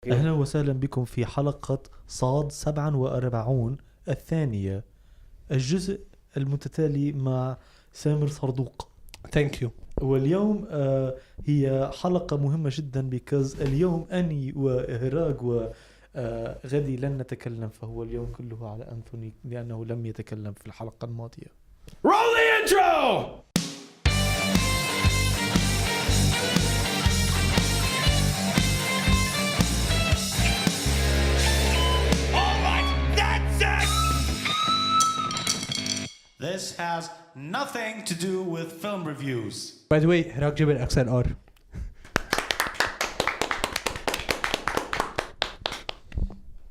أهلا وسهلا بكم في حلقة صاد 47 الثانية، الجزء المتتالي مع سامر صردوق. Thank you. واليوم هي حلقة مهمة جدا because اليوم أني وهراج وغدي لن نتكلم، فهو اليوم كله على أنثوني لأنه لم يتكلم في الحلقة الماضية. Roll the intro! This has nothing to do with film reviews. By the way, Hrag جاب XLR.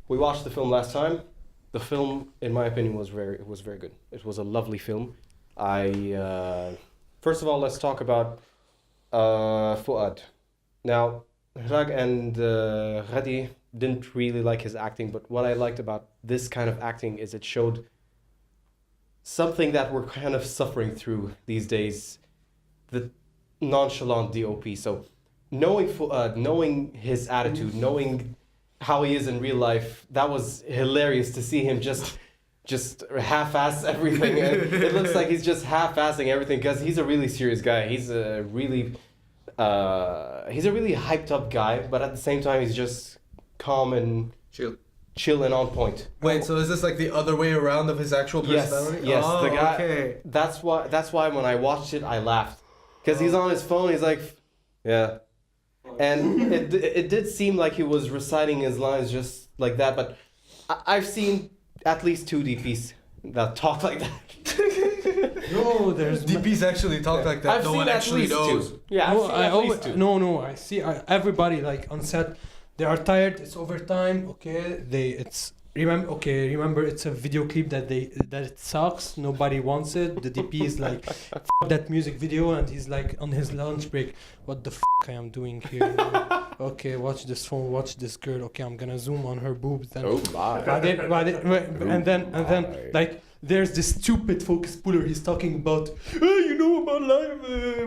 We watched the film last time. The film, in my opinion, was very good. It was a lovely film. First of all, let's talk about Fuad. Now, Hrag and Geddy didn't really like his acting, but what I liked about this kind of acting is it showed something that we're kind of suffering through these days, the nonchalant DOP. So knowing Fuad, knowing his attitude, knowing how he is in real life, that was hilarious to see him just half-ass everything. It looks like he's just half-assing everything because he's a really serious guy. He's a really hyped up guy, but at the same time he's just calm and chill and on point. Wait, so is this like the other way around of his actual personality? Yes, oh, the guy. Okay. That's why when I watched it, I laughed because he's on his phone. He's like, yeah, and it did seem like he was reciting his lines just like that. But I've seen at least 2 DPs that talk like that. No, there's DPs actually talk like that. I've no seen one at actually least knows. 2. Yeah, I've No, seen I at always, least 2. no. I see everybody like on set. They are tired. It's overtime. Okay, remember it's a video clip that it sucks. Nobody wants it. The DP is like, F that music video, and he's like on his lunch break. What the f I am doing here? Okay, watch this phone. Watch this girl. Okay, I'm gonna zoom on her boobs. And Oh my! and then like there's this stupid focus puller. He's talking about you know about life.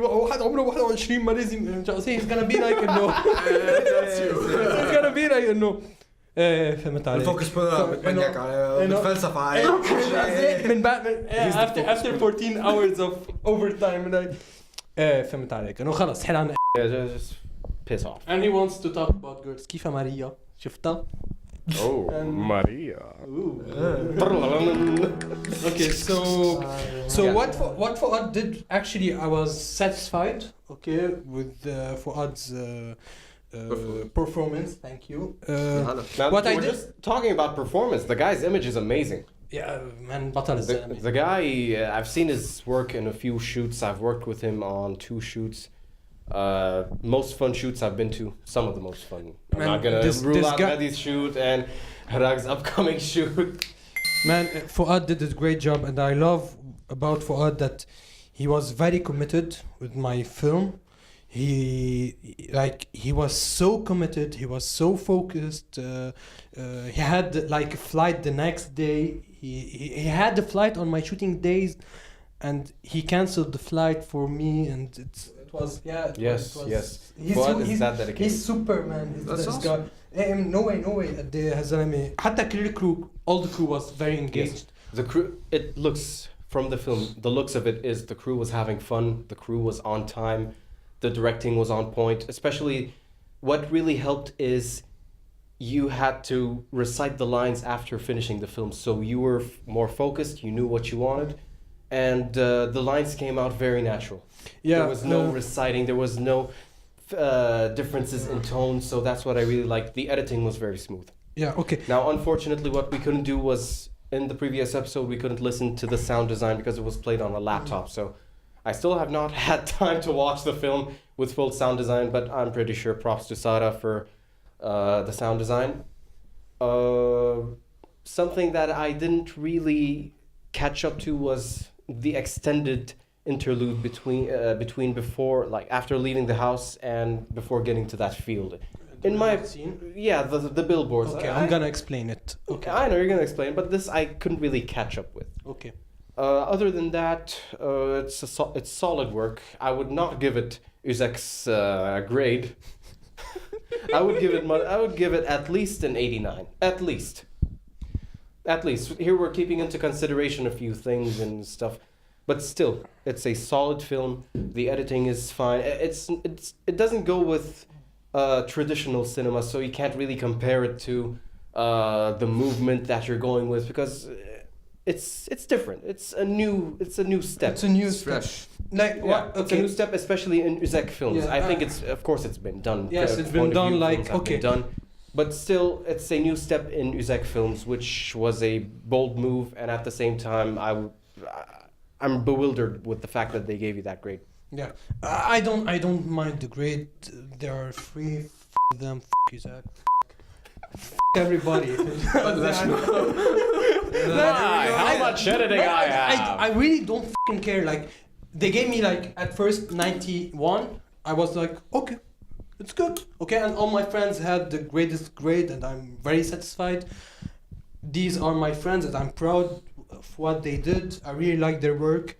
واحد عمره 21 ما لازم. He's gonna be like That's you. He's gonna be like انه فهمت عليك. الفوكس بولا بتمنيك على بتفلسف على من بعد after 14 hours of overtime like فهمت عليك انه خلص حل عن. Just piss off. And he wants to talk about girls. كيف ماريا شفتها؟ Oh, Maria. Okay, so what Fuad did, actually I was satisfied, okay, with Fuad's performance. Thank you. Now, What I we're did- just talking about performance. The guy's image is amazing. Yeah, man, بطل الزلمة. The guy, I've seen his work in a few shoots. I've worked with him on 2 shoots. Most fun shoots I've been to. Some of the most fun. I'm Man, not gonna rule this out guy- Geddy's shoot and Hrag's upcoming shoot. Man, Fuad did a great job, and I love about Fuad that he was very committed with my film. He was so committed. He was so focused. He had like a flight the next day. He had the flight on my shooting days, and he canceled the flight for me. And it was Yes. Fuad is that dedicated. He's Superman. That's this awesome. guy. No way. حتى كل crew, all the crew was very engaged. Yes. The crew, it looks from the film, the looks of it is the crew was having fun. The crew was on time. The directing was on point. Especially what really helped is you had to recite the lines after finishing the film. So you were more focused. You knew what you wanted. And the lines came out very natural. Yeah, There was no reciting. There was no differences in tone. So that's what I really liked. The editing was very smooth. Yeah, okay. Now, unfortunately, what we couldn't do was, in the previous episode, we couldn't listen to the sound design because it was played on a laptop. So I still have not had time to watch the film with full sound design, but I'm pretty sure props to Sara for the sound design. Something that I didn't really catch up to was the extended interlude between before, like after leaving the house and before getting to that field. In my scene? Yeah, the billboards. Okay, I'm gonna explain it. Okay. I know you're gonna explain, but this I couldn't really catch up with. Okay. Other than that, it's solid work. I would not give it Uzek's grade. I would give it at least an 89. At least. Here we're keeping into consideration a few things and stuff, but still, it's a solid film. The editing is fine. It doesn't go with traditional cinema, so you can't really compare it to the movement that you're going with, because it's different. It's a new step. It's a new Fresh. Like Yeah, what? it's a Okay. new step, especially in Uzbek films. Yeah, I think of course it's been done. Yes, it's been Point of done, view like, films have okay. been done. But still, it's a new step in Uzbek films, which was a bold move, and at the same time, I'm bewildered with the fact that they gave you that grade. Yeah, I don't mind the grade. There are free. Them. You, Zach. Everybody. How much editing I have? I really don't fucking care. Like, they gave me like at first 91. I was like, okay, it's good. Okay, and all my friends had the greatest grade, and I'm very satisfied. These are my friends, and I'm proud of what they did. I really like their work.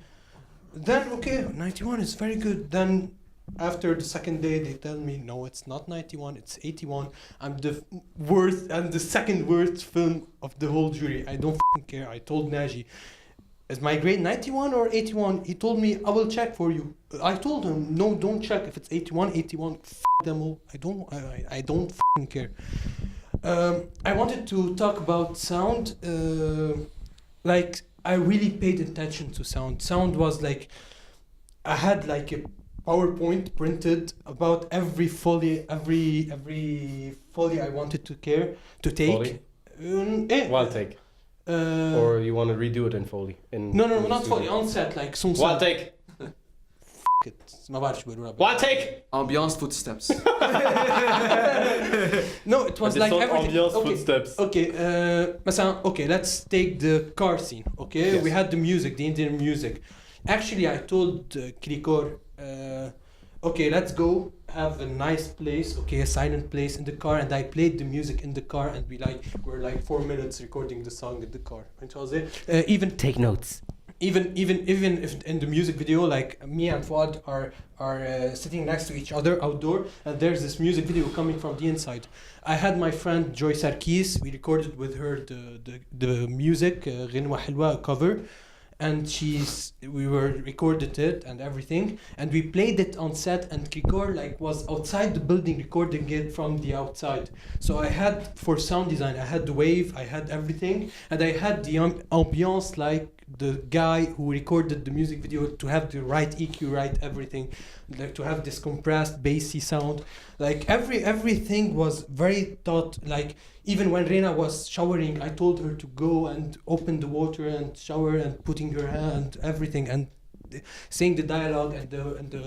Then okay, 91 is very good. Then after the second day, they tell me, no, it's not 91, it's 81. I'm the second worst film of the whole jury. I don't fucking care. I told Naji, is my grade 91 or 81? He told me, I will check for you. I told him, no, don't check. If it's 81, f them all. I don't fucking care. I wanted to talk about sound. Like, I really paid attention to sound. Sound was like, I had like a PowerPoint printed about every foley I wanted to take. Foley? One take. Or you want to redo it in Foley? No, not Foley, on set, like some One take. ما بعرف شو بيقولوا. One take. Ambiance footsteps. No, it was like everything. Ambiance Okay. footsteps. Okay, مثلا, okay, let's take the car scene. Okay, Yes. we had the music, the Indian music. Actually, I told Krikor, okay, let's go have a nice place, okay, a silent place in the car, and I played the music in the car, and we're like 4 minutes recording the song in the car. And so even Take notes. even if in the music video, like me and Fuad are sitting next to each other outdoor, and there's this music video coming from the inside. I had my friend Joy Sarkis. We recorded with her the music غنوة حلوة cover, and we recorded it and everything, and we played it on set, and Krikor like was outside the building recording it from the outside. So I had, for sound design, I had the wave, I had everything, and I had the ambiance, like the guy who recorded the music video, to have the right EQ, right everything, like to have this compressed bassy sound. Like everything was very thought. Like even when Reina was showering, I told her to go and open the water and shower and putting her hand, everything, and saying the dialogue and the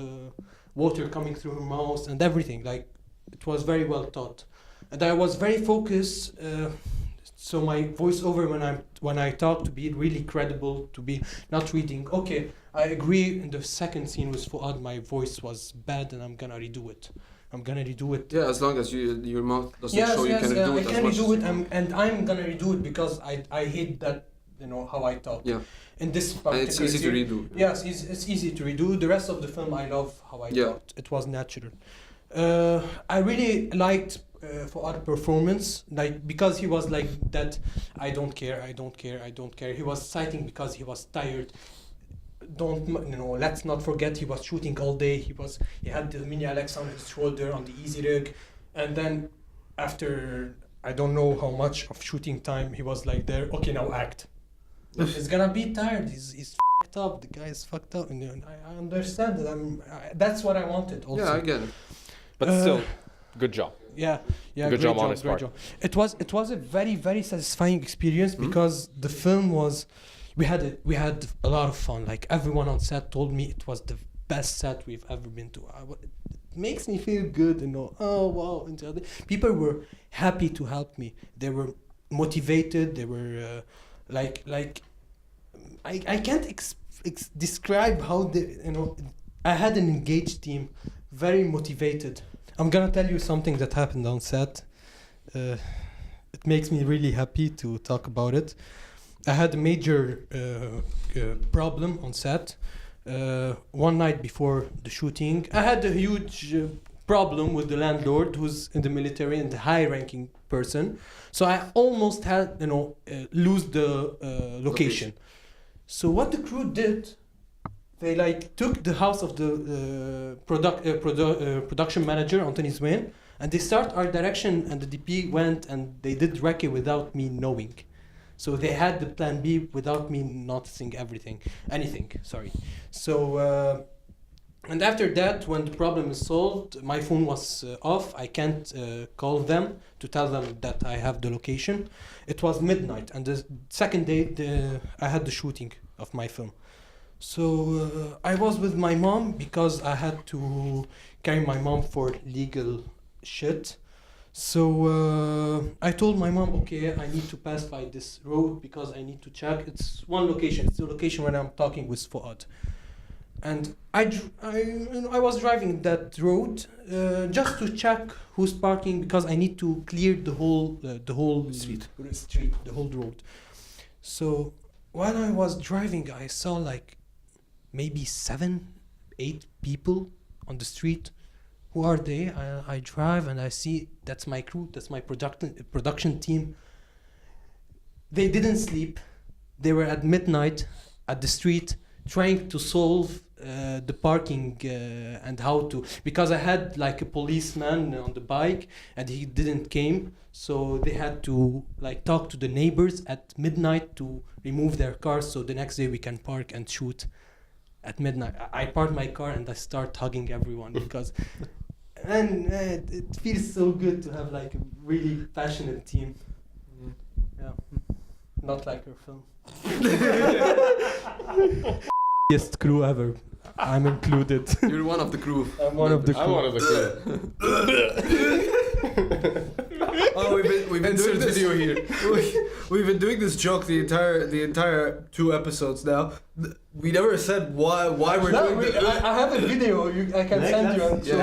water coming through her mouth and everything. Like it was very well thought, and I was very focused. So my voiceover when I talk, to be really credible, to be not reading. Okay, I agree. In the second scene with Fuad, my voice was bad, and I'm gonna redo it. Yeah, as long as your mouth doesn't show you can redo it I as can much redo as it, and I'm gonna redo it because I hate that, how I talk. Yeah. In this And particular it's easy to scene, redo. Yes, it's easy to redo. The rest of the film, I love how I talked. It was natural. I really liked Fuad's performance, like, because he was like that. I don't care. He was citing because he was tired. Let's not forget he was shooting all day. He had the mini Alexa on his shoulder on the easy rig, and then after I don't know how much of shooting time, he was like there. Okay, now act. He's gonna be tired. He's fucked up. The guy is fucked up, and I understand that. That's what I wanted. Also. Yeah, I get it. But still, good job. Yeah, Good job on his great part. job. It was a very, very satisfying experience because the film was. We had a lot of fun. Like everyone on set told me it was the best set we've ever been to. It makes me feel good, Oh wow! And people were happy to help me. They were motivated. They were I can't describe how they. I had an engaged team, very motivated. I'm gonna tell you something that happened on set. It makes me really happy to talk about it. I had a major problem on set. One night before the shooting, I had a huge problem with the landlord who's in the military and the high-ranking person. So I almost had, lose the location. So what the crew did, they like took the house of the production manager, Anthony Zwain, and they start our direction, and the DP went and they did recce without me knowing. So they had the plan B without me noticing anything. So, and after that, when the problem is solved, my phone was off. I can't call them to tell them that I have the location. It was midnight, and the second day, I had the shooting of my film. So I was with my mom because I had to carry my mom for legal shit. So I told my mom, okay, I need to pass by this road because I need to check. It's one location. It's the location when I'm talking with Fuad. And I was driving that road just to check who's parking because I need to clear the whole street, the whole road. So while I was driving, I saw like maybe 7-8 people on the street. Who are they? I drive and I see that's my crew, that's my production team. They didn't sleep. They were at midnight at the street trying to solve the parking and how to, because I had like a policeman on the bike and he didn't came, so they had to like talk to the neighbors at midnight to remove their cars so the next day we can park and shoot at midnight. I parked my car and I start hugging everyone because and it feels so good to have like a really passionate team. Yeah, not like your film. Best crew ever. I'm included. You're one of the crew. I'm one of the crew. I'm one of the crew. Oh, we've been doing this video here. We've been doing this joke the entire 2 episodes now. We never said why we're doing this. I have a video. I can send you.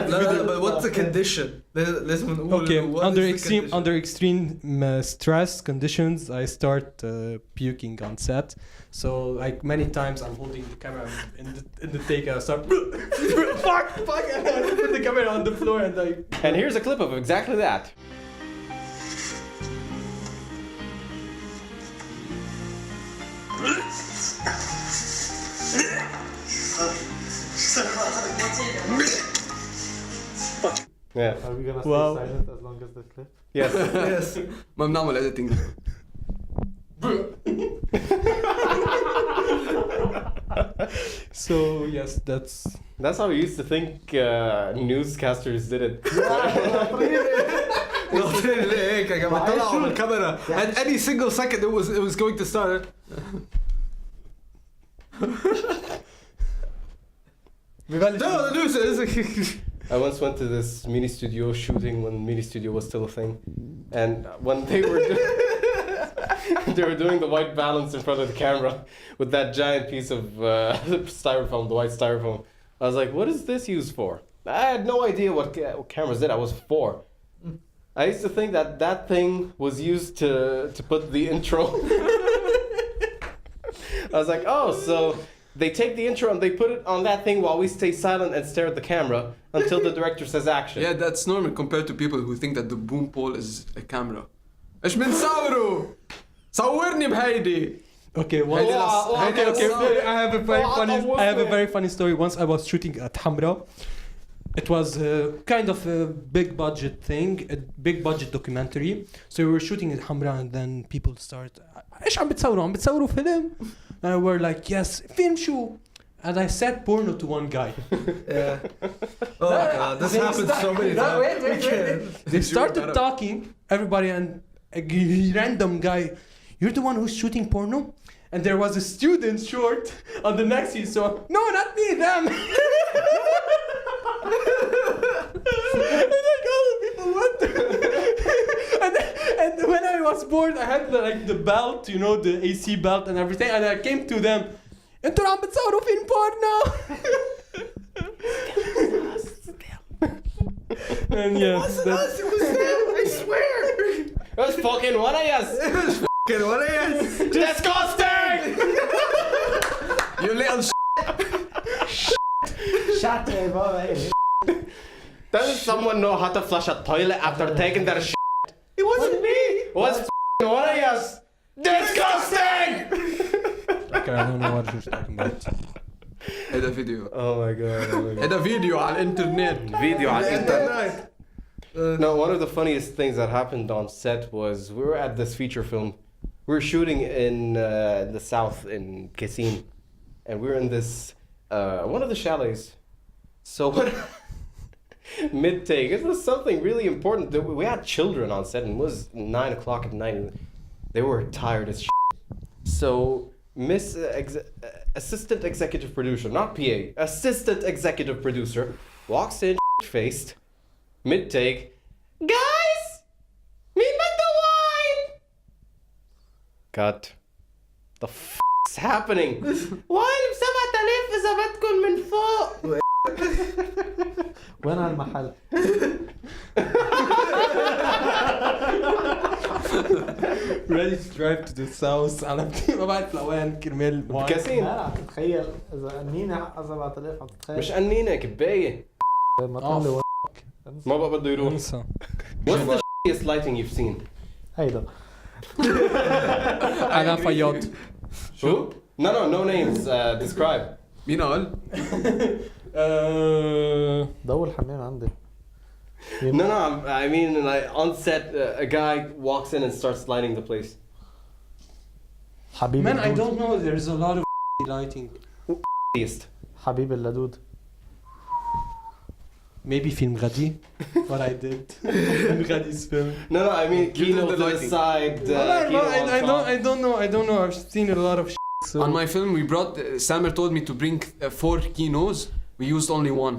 No, but what's the condition? Okay, under extreme stress conditions, I start puking on set. So like many times, I'm holding the camera in the take. I start fuck, and I put the camera on the floor and I. And here's a clip of exactly that. Yeah. Are we gonna stay Wow. silent as long as the clip? Yes. Yes. ما بنعمل editing. So yes, That's how we used to think newscasters did it. قلت لي هيك يا جماعه طلعوا من الكاميرا and any single second it was going to start. No, the news is. I once went to this mini studio shooting when mini studio was still a thing, and when they were they were doing the white balance in front of the camera with that giant piece of styrofoam, the white styrofoam. I was like, "What is this used for?" I had no idea what cameras did. I was 4. I used to think that thing was used to put the intro. I was like, "Oh, so." They take the intro and they put it on that thing while we stay silent and stare at the camera until the director says action. Yeah, that's normal compared to people who think that the boom pole is a camera. ايش بنصوروا؟ صورني بهيدي. Okay, I have a very funny story. Once I was shooting at Hamra. It was kind of a big budget thing, a big budget documentary. So we were shooting at Hamra and then people start, ايش عم بتصوروا؟ عم بتصوروا فيلم؟ And we're like, yes, film شو؟ And I said porno to one guy. Yeah. Oh my god, this happens so many times. Wait. They started talking, everybody, and a random guy, you're the one who's shooting porno? And there was a student short on the next scene, so, no, not me, them. And like all the people, what? and when I was bored, I had the belt, the AC belt and everything, and I came to them. انتوا عم بتصوروا فيلم porno. And yes, It was them, I swear. It was fucking one of us. It was fucking what I am. Disgusting. You little Shut up, Doesn't someone know how to flush a toilet after taking their shit? It wasn't me. It was one of us. Disgusting! Okay, I don't know what you're talking about. هذا فيديو. Oh my god. هذا فيديو على الانترنت. Video on internet. No, one of the funniest things that happened on set was we were at this feature film. We were shooting in the south in Kassim, and we were in this one of the chalets. So what? Mid take, it was something really important. We had children on set, and it was 9 o'clock at night. And they were tired as shit. So assistant executive producer, not PA, assistant executive producer walks in faced mid take. Guys, meet me the wine. Cut. The f***'s happening? Wine ب7000 إذا بدكن من فوق. وين هالمحل؟ Ready to drive to the south. على ما بعرف لوين كرمال كاسين. لا تتخيل اذا قنينه 7000 عم تتخيل مش قنينة كباية. ما تعمل ما بقى بده يروح. انسى. What's the shittiest lighting you've seen? هيدا أنا فياض. Who? No names. Describe. مين قال؟ ضو الحمام عندي. No, I mean, like on set, a guy walks in and starts lighting the place. حبيب Man, I اللدود. don't know. There's a lot of lighting. Shittiest. حبيب اللدود. Maybe film Geddy. What I did. In Geddy's film. No, I mean, You Kino did the to the lighting. side. No, Kino on top. I don't know. I've seen a lot of shit. So. On my film, we brought. Samer told me to bring 4 kinos. We used only one,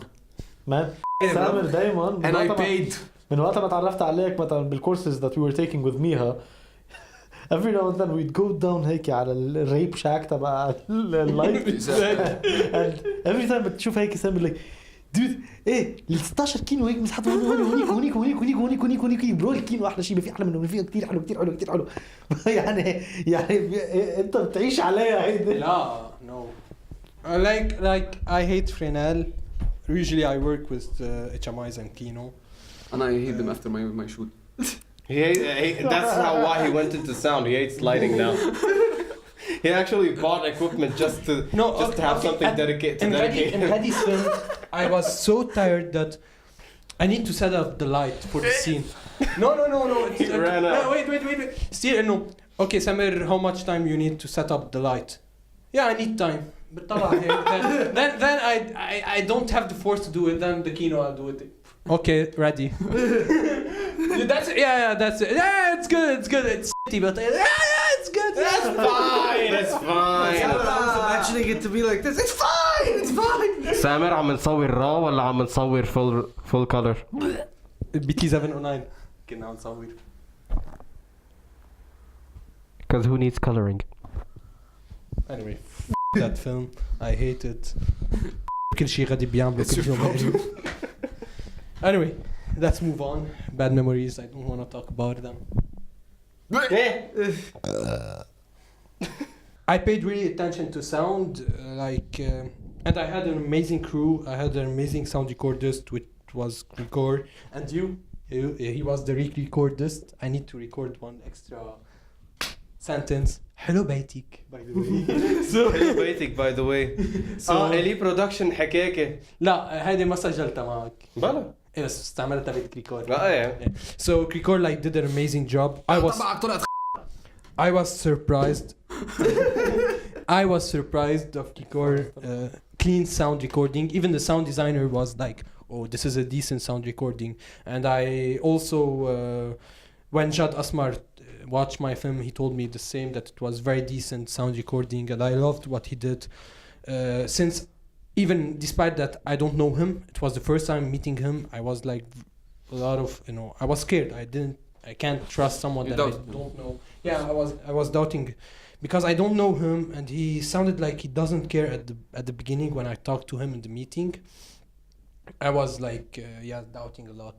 مان سامر دايما and I paid. من وقت ما تعرفت عليك مثلا بالكورسز that we were taking with Miha. Every now and then we'd go down هيك على الريب شاك تبع اللايت. And every time بتشوف هيك سامر like dude ايه ال 16 كيلو هيك مسحته هونيك برو الكيلو احلى شيء ما في احلى منه فيه كثير حلو يعني انت بتعيش عليها هيدي. لا no. Like I hate Fresnel. Usually I work with HMIs and Kino. And I hate them after my shoot. That's why he went into sound. He hates lighting now. He actually bought equipment just to have something dedicated. In Geddy's film, I was so tired that I need to set up the light for the scene. No. He ran out. No, wait. Still, no. Okay, Samer, how much time you need to set up the light? Yeah, I need time. But then I don't have the force to do it. Then the Kino, I'll do it. Okay, ready. That's it. Yeah, it's good. It's shitty, but it's good. That's fine. It's fine. I'm imagining it to be like this. It's fine. سامر عم نصور raw ولا عم نصور full color? BT 709 كنا نصور. Because who needs coloring? Anyway, that film. I hate it. كل شيء غادي بيعمله كل يوم. Anyway, let's move on. Bad memories. I don't want to talk about them. I paid really attention to sound, and I had an amazing crew. I had an amazing sound recordist, which was Record, and he was the recordist. I need to record one extra sentence. Hello بيتك, by the way. Hello بيتك, by the way. إلي production حكاكة. لا هذه ما سجلتها معك. بلا. إيه بس استعملتها بكريكور. لا So Krikor did an amazing job. I was surprised. I was surprised of Krikor clean sound recording. Even the sound designer was like, "Oh, this is a decent sound recording." And I also, when Jad Asmar watched my film, he told me the same, that it was very decent sound recording, and I loved what he did. Since even despite that I don't know him, it was the first time meeting him. I was like a lot of, I was scared. I can't trust someone that I don't know. Yeah, I was doubting because I don't know him, and he sounded like he doesn't care at the beginning when I talked to him in the meeting. I was like, doubting a lot.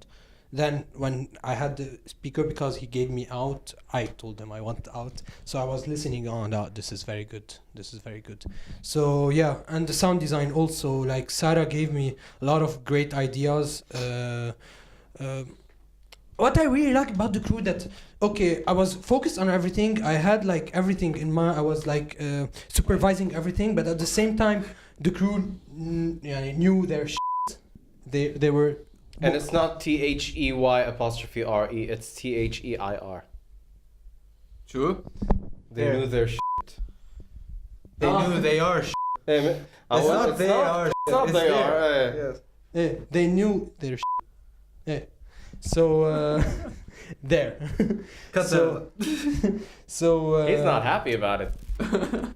Then when I had the speaker, because he gave me out, I told him I want out. So I was listening on, this is very good. This is very good. So yeah, and the sound design also, like Sarah gave me a lot of great ideas. What I really like about the crew that, okay, I was focused on everything. I had like everything in mind. I was like supervising everything, but at the same time, the crew knew their shit. They were. And it's not THEY''RE, it's THEIR. Sure. They Yeah. knew their shit. They knew they are. It's not they are. It's not It's they there. are. Yes. They knew their shit. Yeah. So there. So He's not happy about it.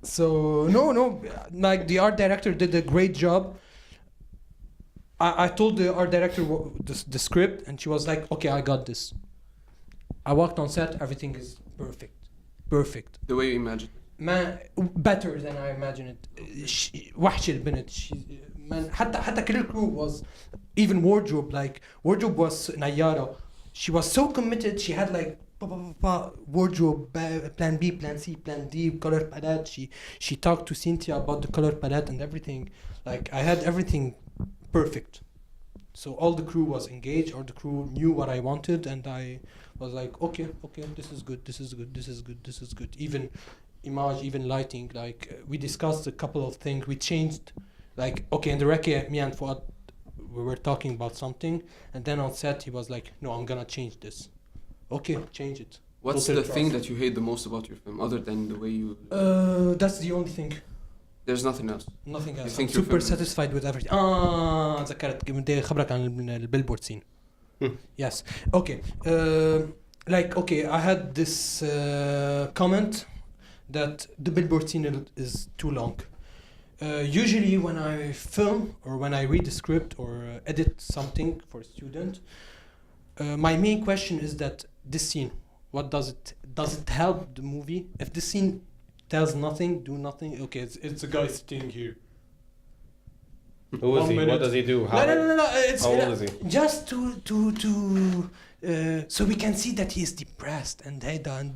So no, like the art director did a great job. I told the art director the script, and she was like, "Okay, I got this." I walked on set, everything is perfect. The way you imagine. Man, better than I imagined it. وحشة البنت. Man, حتى كل الكرو was even wardrobe. Like wardrobe was Nayara. She was so committed. She had like wardrobe plan B, plan C, plan D, color palette. She talked to Cynthia about the color palette and everything. Like I had everything perfect. So all the crew was engaged, or the crew knew what I wanted, and I was like, okay, this is good. Even image, even lighting. Like we discussed a couple of things. We changed. Like okay, in the recce, me and Fuad, we were talking about something, and then on set he was like, no, I'm gonna change this. Okay, change it. What's Total the thing trust. that you hate the most about your film, other than the way you? That's the only thing. There's nothing else. Nothing else. I'm think your super film- satisfied with everything. ذكرت بدي خبرك عن البيلبورد scene. Yes. Okay. Like okay, I had this comment that the billboard scene is too long. Usually when I film or when I read the script or edit something for a student, my main question is that this scene, what does it help the movie? If the scene tells nothing, do nothing, okay, it's a guy sitting here. Who is 1 he? minute. What does he do? No. It's How old is he? just to so we can see that he is depressed and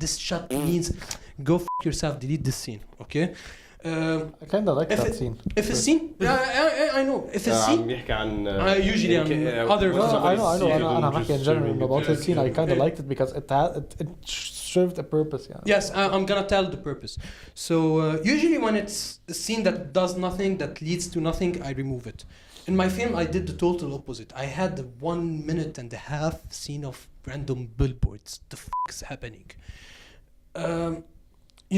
this shot means go yourself, delete this scene, okay? I kind of like If that it- scene. If a scene, I know. If a scene, عم يحكي عن usually on other. No, I know. Somebody's أنا بحكي in general streaming about it. his scene. I kind of liked it because it served a purpose. Yeah. Yes, I'm gonna tell the purpose. So usually when it's a scene that does nothing, that leads to nothing, I remove it. In my film, I did the total opposite. I had the 1 minute and a half scene of random billboards. The f is happening?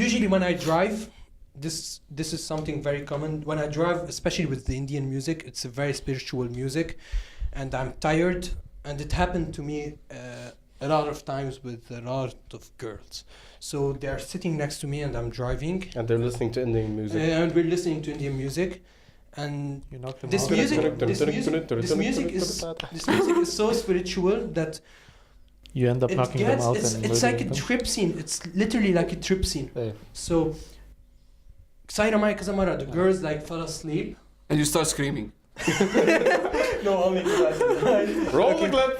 Usually when I drive, this is something very common. When I drive, especially with the Indian music, it's a very spiritual music, and I'm tired. And it happened to me a lot of times with a lot of girls. So they're sitting next to me, and I'm driving, And they're listening to Indian music. and we're listening to Indian music, and You knocked him this out. music is so spiritual that You end up it knocking them gets out. it's like a trip scene. It's literally like a trip scene. Yeah. So Saira Mai Kazamara, the girls like fell asleep. And you start screaming. No, only Roll the clip.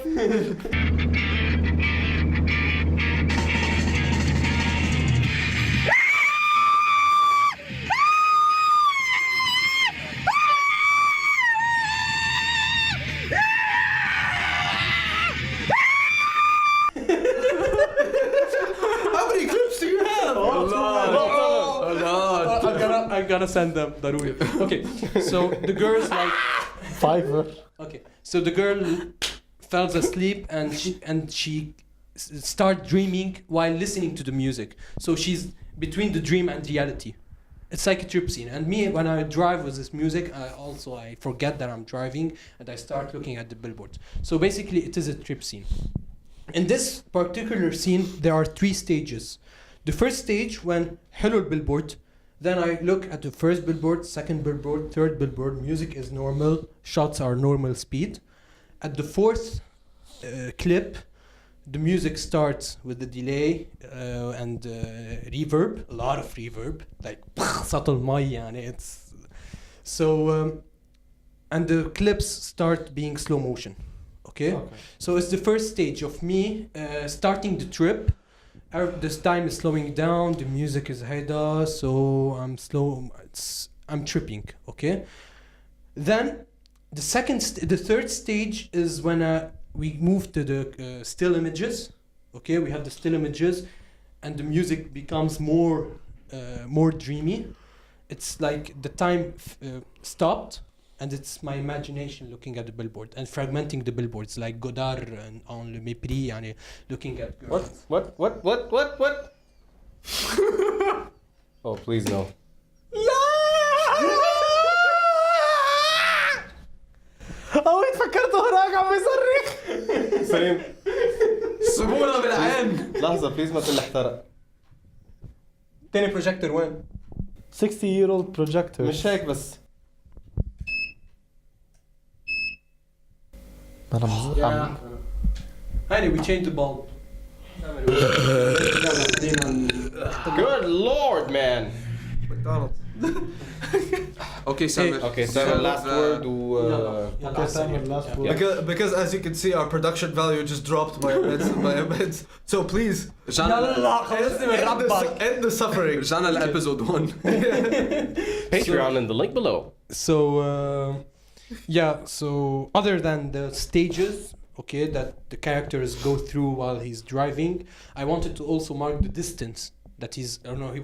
How many clips do you have? I'm gonna send them Daruri. Okay, so the girls like Fiverr. okay, so the girl fell asleep and she start dreaming while listening to the music. So she's between the dream and reality. It's like a trip scene. And me, when I drive with this music, I forget that I'm driving and I start looking at the billboards. So basically, it is a trip scene. In this particular scene, there are 3 stages. The first stage, when hello billboard, then I look at the first billboard, second billboard, third billboard. Music is normal, shots are normal speed. At the fourth clip, the music starts with the delay and reverb, a lot of reverb, like subtle مي يعني it's so and the clips start being slow motion. Okay? So it's the first stage of me starting the trip. This time is slowing down. The music is haida, so I'm slow. I'm tripping. Okay. Then the third stage is when we move to the still images. Okay, we have the still images, and the music becomes more dreamy. It's like the time stopped, and it's my imagination looking at the billboard and fragmenting the billboards, like Godard and On le mépris, يعني looking at girls. What? Oh, please no. اوي تفكرت هراك عم يصرخ. سليم سيبونا بالعين. لحظة بليز ما تقول احترق. تاني بروجيكتور وين؟ 60-year-old projector. مش هيك بس. أنا Honey, we changed the bulb. Good lord, man. McDonald's. Okay, Samer. Okay, so last word. Okay, Samer, last word. Because as you can see, our production value just dropped by a bit. So please, end the suffering. رجعنا لابيزود 1. Patreon in the link below. So so other than the stages, okay, that the characters go through while he's driving, I wanted to also mark the distance that he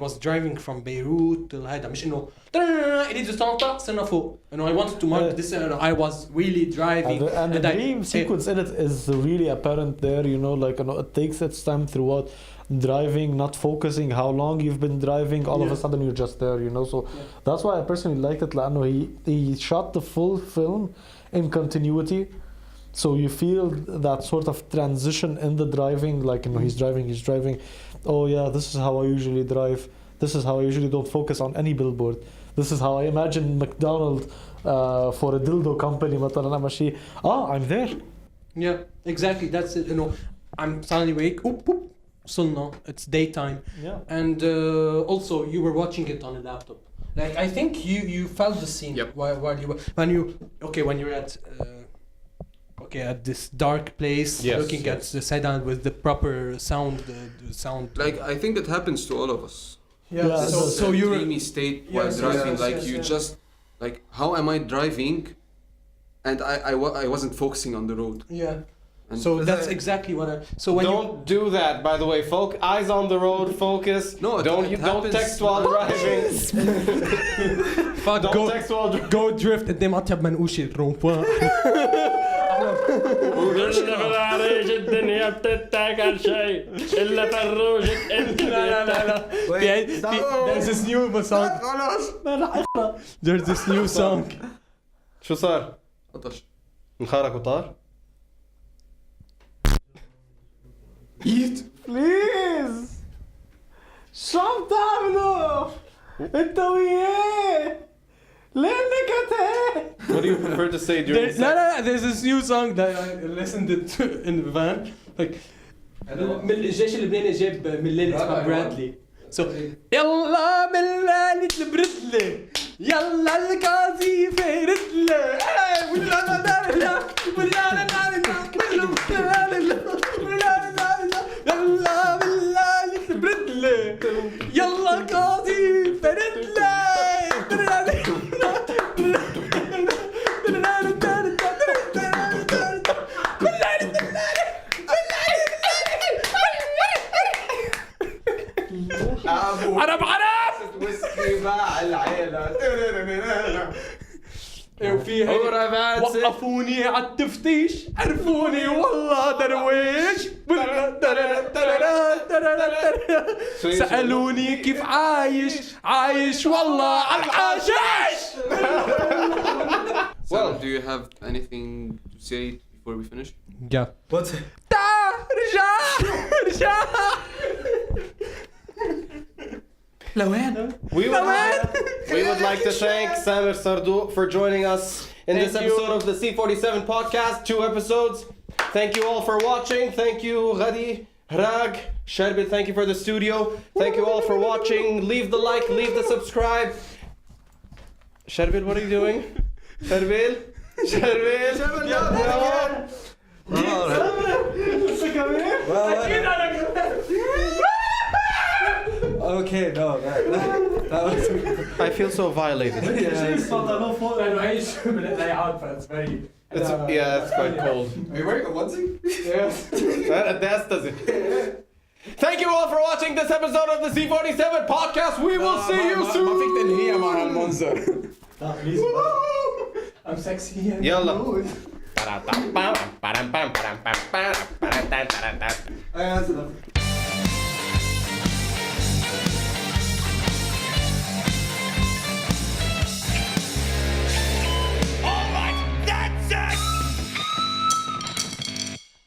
was driving from Beirut till هيدا مش إنه إلي دستانتا صرنا فوق. I wanted to mark this. I was really driving. And the dream sequence in it is really apparent there, like it takes its time throughout driving, not focusing how long you've been driving, all of a sudden you're just there, so that's why I personally liked it. لأنه he shot the full film in continuity, so you feel that sort of transition in the driving, like he's driving, oh yeah, this is how I usually drive, this is how I usually don't focus on any billboard, this is how I imagine McDonald's for a dildo company مثلا ماشي I'm there. Yeah, exactly, that's it. I'm suddenly awake, oop, صلنا, it's daytime. Yeah. And also you were watching it on a laptop. Like I think you felt the scene. Yep. while you were when you're at this dark place, Yes, looking at the sedan with the proper sound, the sound. Like I think that happens to all of us. Yeah. So you're dreamy state while driving. Just like, how am I driving? And I wasn't focusing on the road. Yeah. And So that's exactly what I. So when Don't do that, by the way, folk. Eyes on the road, focus. No, don't happens. text while driving. fuck Don't text while driving. go drift قدام أطيب منقوش الرومبوان. وقلنا في العريش الدنيا بتتاكل شيء إلا فروجك أنت. لا. There's this new song. There's this new song. شو صار؟ عطش. انخارك وطار؟ بليز شو عم تعملوا؟ انت وياه ليه نكت هيك؟ What do you prefer to say during sex? لا there's this new song that I listened to in the van, like من الجيش اللبناني جاب ملالي اسمها برادلي. So يلا ملالي البرادلي يلا القاذيفة ردلة يلا ملالي البرادلي يلا القاذيفة ردلة. أنا بعرف. ويسكي مع العيلة. وفي وقفوني عالتفتيش عرفوني والله درويش. سألوني كيف عايش والله عالحشيش. Well, do you have anything to say before we finish? Yeah. What's رجع. We would like to thank SAMER'S for joining us in this episode of the C47 podcast. 2 episodes. Thank you all for watching. Thank you, Geddy, Hrag, Charbel. Thank you for the studio. Thank you all for watching. Leave the like, leave the subscribe. Charbel, what are you doing? Charbel? Okay, no, that was. I feel so violated. بنطلون فوق لانه هي شو بنلاقي outfits very Yeah, it's quite cold. Are you wearing a onesie? That does it. Thank you all for watching this episode of the C47 podcast. We will see you soon. ما فيك تنهيها مع هالمنظر. I'm sexy and يلا. That's enough.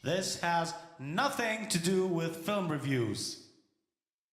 This has nothing to do with film reviews.